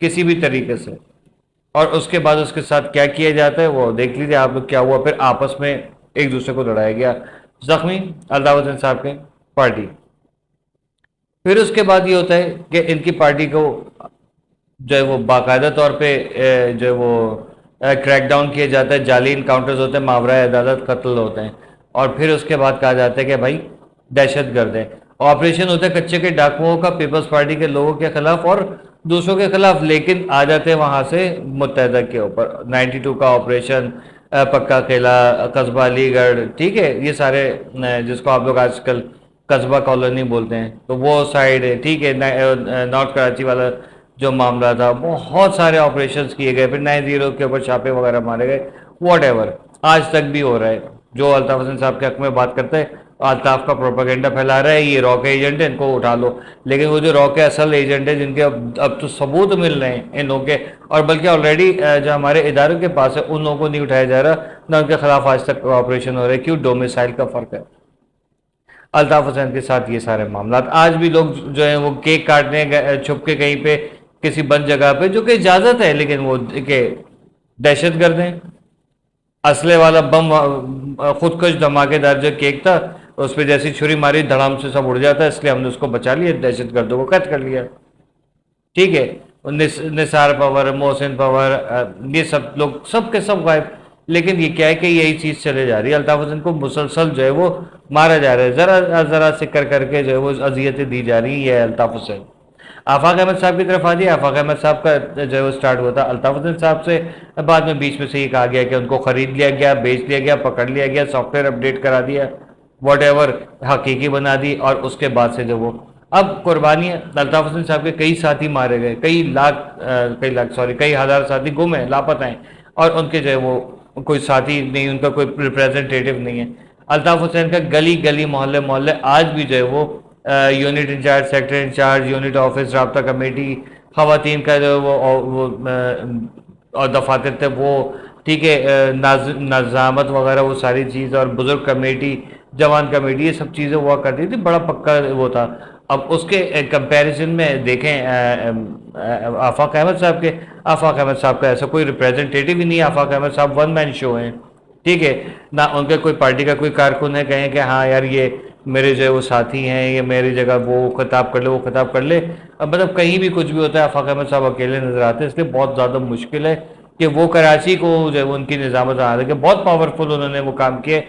کسی بھی طریقے سے. اور اس کے بعد اس کے ساتھ کیا کیا جاتا ہے وہ دیکھ لیجیے آپ لوگ. کیا ہوا پھر آپس میں ایک دوسرے کو لڑایا گیا, زخمی الطاف حسین صاحب کے پارٹی. پھر اس کے بعد یہ ہوتا ہے کہ ان کی پارٹی کو جو ہے وہ باقاعدہ طور پہ جو ہے وہ کریک ڈاؤن کیا جاتا ہے, جعلی انکاؤنٹرز ہوتے ہیں, ماورائے عدالت قتل ہوتے ہیں. اور پھر اس کے بعد کہا جاتا ہے کہ بھائی دہشت گرد ہے. آپریشن ہوتا ہے کچے کے ڈاکوؤں کا پیپلز پارٹی کے لوگوں کے خلاف اور دوسروں کے خلاف, لیکن آ جاتے ہیں وہاں سے متحدہ کے اوپر. 92 کا آپریشن, پکا قلعہ, قصبہ علی گڑھ, ٹھیک ہے, یہ سارے جس کو آپ لوگ آج کل قصبہ کالونی بولتے ہیں, تو وہ سائڈ ہے, ٹھیک ہے. نارتھ کراچی والا جو معاملہ تھا, بہت سارے آپریشنز کیے گئے, پھر 90 کے اوپر چھاپے وغیرہ مارے گئے, واٹ ایور, آج تک بھی ہو رہا ہے. جو الطاف حسین صاحب کے حق میں بات کرتے ہیں, الطاف کا پروپیگنڈا پھیلا رہا ہے, یہ را کے ایجنٹ ہے, ان کو اٹھا لو. لیکن وہ جو را کے اصل ایجنٹ ہے, جن کے اب تو ثبوت مل رہے ہیں ان لوگوں کے, اور بلکہ آلریڈی جو ہمارے اداروں کے پاس ہے, ان لوگوں کو نہیں اٹھایا جا رہا, نہ ان کے خلاف آج تک آپریشن ہو رہے. کیوں؟ ڈومیسائل کا فرق ہے. الطاف حسین کے ساتھ یہ سارے معاملات. آج بھی لوگ جو ہیں وہ کیک کاٹنے چھپ کے کہیں پہ کسی بند جگہ پہ, جو کہ اجازت ہے, لیکن وہ کہ دہشت گرد ہیں. اسلحے والا بم, خودکش دھماکے دار جو کیک تھا, اس پہ جیسی چھری ماری دھڑام سے سب اڑ جاتا ہے, اس لیے ہم نے اس کو بچا لیا, دہشت گردوں کو قید کر لیا. ٹھیک ہے. نثار پور, محسن پور, یہ سب لوگ سب کے سب غائب. لیکن یہ کیا ہے کہ یہی چیز چلے جا رہی ہے. الطاف حسین کو مسلسل جو ہے وہ مارا جا رہا ہے, ذرا ذرا سے کر کے جو ہے وہ اذیتیں دی جا رہی ہے. الطاف حسین آفاق احمد صاحب کی طرف آ جائے. آفاق احمد صاحب کا جو ہے وہ سٹارٹ ہوا تھا الطاف حسین صاحب سے, بعد میں بیچ میں سے یہ کہا گیا کہ ان کو خرید لیا گیا, بیچ لیا گیا, پکڑ لیا گیا, سافٹ ویئر اپڈیٹ کرا دیا, واٹ ایور, حقیقی بنا دی. اور اس کے بعد سے جو وہ اب قربانی الطاف حسین صاحب کے کئی ساتھی مارے گئے, کئی ہزار ساتھی گم ہیں, لاپتہ ہیں, اور ان کے جو ہے وہ کوئی ساتھی نہیں, ان کا کوئی ریپریزنٹیٹو نہیں ہے. الطاف حسین کا گلی گلی, محلے محلے آج بھی جو ہے وہ unit incharge, sector incharge, unit office, رابطہ کمیٹی, خواتین کا جو وہ اور دفاتر تھے وہ, ٹھیک ہے, نظامت وغیرہ وہ ساری چیز, اور بزرگ کمیٹی, جوان کمیٹی, یہ سب چیزیں ہوا کرتی تھی. بڑا پکا وہ تھا. اب اس کے کمپیریزن میں دیکھیں آفاق احمد صاحب کے, آفاق احمد صاحب کا ایسا کوئی ریپریزنٹیٹو ہی نہیں ہے. آفاق احمد صاحب ون مین شو ہیں, ٹھیک ہے. نہ ان کے کوئی پارٹی کا کوئی کارکن ہے کہیں کہ ہاں یار یہ میرے جو ہے وہ ساتھی ہیں, یہ میری جگہ وہ خطاب کر لے, وہ خطاب کر لے. اب مطلب کہیں بھی کچھ بھی ہوتا ہے آفاق احمد صاحب اکیلے نظر آتے ہیں. اس لیے بہت زیادہ مشکل ہے کہ وہ کراچی کو جو ہے ان کی نظامت آ کہ بہت پاورفل انہوں نے وہ کام کیے,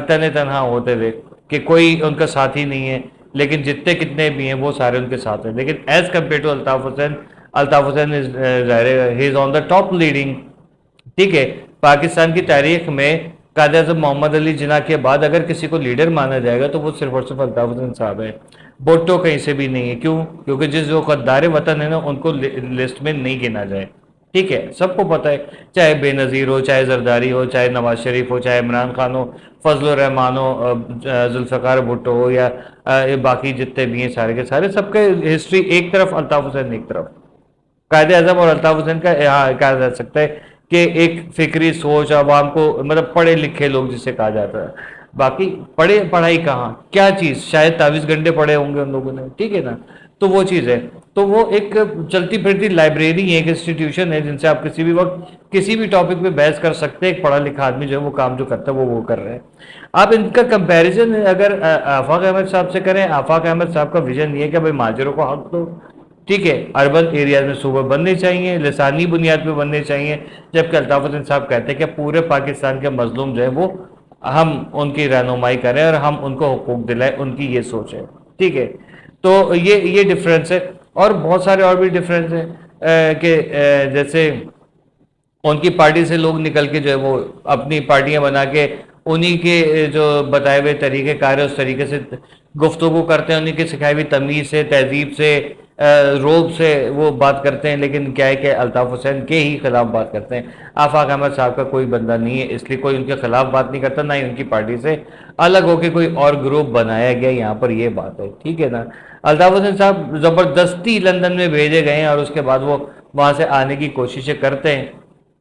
تنے تنہا ہوتے ہوئے, کہ کوئی ان کا ساتھی نہیں ہے. لیکن جتنے کتنے بھی ہیں وہ سارے ان کے ساتھ ہیں. لیکن as compare to Altaf Hussain he is on the top leading. ٹھیک ہے. پاکستان کی تاریخ میں قائد اعظم محمد علی جناح کے بعد اگر کسی کو لیڈر مانا جائے گا تو وہ صرف اور صرف الطاف حسین صاحب ہے. بھٹو کہیں سے بھی نہیں ہے. کیوں؟ کیونکہ جس جو غدار وطن ہے نا, ان کو لسٹ میں نہیں گنا جائے. ٹھیک ہے, سب کو پتہ ہے, چاہے بے نظیر ہو, چاہے زرداری ہو, چاہے نواز شریف ہو, چاہے عمران خان ہو, فضل الرحمان ہو, ذوالفقار بھٹو ہو, یا باقی جتنے بھی ہیں سارے کے سارے, سب کے ہسٹری ایک طرف, الطاف حسین ایک طرف. قائد اعظم اور الطاف حسین کا کہا جا سکتا ہے کہ ایک فکری سوچ, عوام کو مطلب پڑھے لکھے لوگ جسے کہا جاتا ہے. باقی پڑھائی کہاں, کیا چیز, شاید 23 گھنٹے پڑھے ہوں گے ان لوگوں نے, ٹھیک ہے نا. تو وہ چیز ہے. تو وہ ایک چلتی پھرتی لائبریری ہے, ایک انسٹیٹیوشن ہے, جن سے آپ کسی بھی وقت کسی بھی ٹاپک پہ بحث کر سکتے ہیں. ایک پڑھا لکھا آدمی جو ہے وہ کام جو کرتا ہے وہ کر رہے ہیں. آپ ان کا کمپیریزن اگر آفاق احمد صاحب سے کریں, آفاق احمد صاحب کا ویژن یہ ہے کہ بھائی مہاجروں کو حق دو, ٹھیک ہے, اربن ایریاز میں صوبے بننے چاہیے, لسانی بنیاد پہ بننے چاہیے. جبکہ الطاف حسین صاحب کہتے ہیں کہ پورے پاکستان کے مظلوم جو ہے وہ ہم ان کی رہنمائی کریں اور ہم ان کو حقوق دلائیں. ان کی یہ سوچ ہے, ٹھیک ہے. تو یہ ڈفرینس ہے. اور بہت سارے اور بھی ڈفرینس ہیں کہ جیسے ان کی پارٹی سے لوگ نکل کے جو ہے وہ اپنی پارٹیاں بنا کے انہی کے جو بتائے ہوئے طریقے کار ہے اس طریقے سے گفتگو کرتے ہیں, انہی کی سکھائی ہوئی تمیز سے, تہذیب سے, روب سے وہ بات کرتے ہیں. لیکن کیا ہے کہ الطاف حسین کے ہی خلاف بات کرتے ہیں. آفاق احمد صاحب کا کوئی بندہ نہیں ہے, اس لیے کوئی ان کے خلاف بات نہیں کرتا, نہ ہی ان کی پارٹی سے الگ ہو کے کوئی اور گروپ بنایا گیا. یہاں پر یہ بات ہے, ٹھیک ہے نا. الطاف حسین صاحب زبردستی لندن میں بھیجے گئے ہیں اور اس کے بعد وہ وہاں سے آنے کی کوششیں کرتے ہیں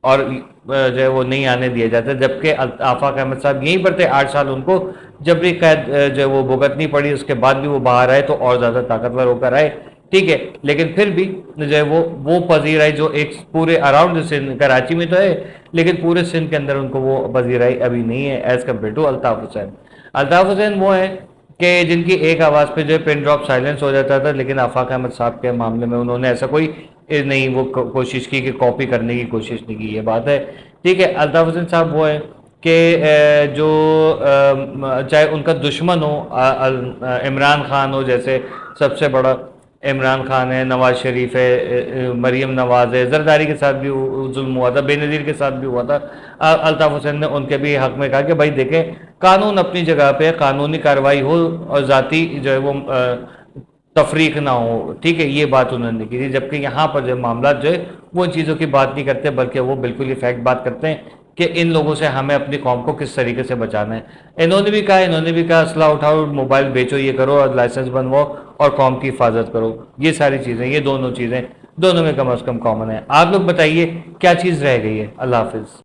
اور جو ہے وہ نہیں آنے دیا جاتا. جبکہ آفاق احمد صاحب یہیں پر تھے 8 سال, ان کو جبری قید جو ہے وہ بھگتنی پڑی. اس کے بعد بھی وہ باہر آئے تو اور زیادہ طاقتور ہو کر آئے ٹھیک ہے، لیکن پھر بھی جو ہے وہ پذیرائی جو ایک پورے اراؤنڈ سندھ، کراچی میں تو ہے لیکن پورے سندھ کے اندر ان کو وہ پذیرائی ابھی نہیں ہے ایز کمپیئر ٹو الطاف حسین۔ الطاف حسین وہ ہیں کہ جن کی ایک آواز پہ جو ہے پن ڈراپ سائلنس ہو جاتا تھا، لیکن آفاق احمد صاحب کے معاملے میں انہوں نے ایسا کوئی نہیں وہ کوشش کی کہ کاپی کرنے کی کوشش نہیں کی، یہ بات ہے ٹھیک ہے۔ الطاف حسین صاحب وہ ہیں کہ جو چاہے ان کا دشمن ہو عمران خان ہو، جیسے سب سے بڑا عمران خان ہے، نواز شریف ہے، مریم نواز ہے، زرداری کے ساتھ بھی ظلم ہوا تھا، بے نظیر کے ساتھ بھی ہوا تھا، الطاف حسین نے ان کے بھی حق میں کہا کہ بھائی دیکھیں قانون اپنی جگہ پہ، قانونی کارروائی ہو اور ذاتی جو ہے وہ تفریق نہ ہو، ٹھیک ہے، یہ بات انہوں نے کی تھی۔ جبکہ یہاں پر جو معاملات جو ہے وہ ان چیزوں کی بات نہیں کرتے، بلکہ وہ بالکل ہی فیکٹ بات کرتے ہیں کہ ان لوگوں سے ہمیں اپنی قوم کو کس طریقے سے بچانا ہے۔ انہوں نے بھی کہا اسلحہ اٹھاؤ، موبائل بیچو، یہ کرو اور لائسنس بنواؤ اور قوم کی حفاظت کرو، یہ ساری چیزیں، یہ دونوں چیزیں دونوں میں کم از کم کامن ہے۔ آپ لوگ بتائیے کیا چیز رہ گئی ہے؟ اللہ حافظ۔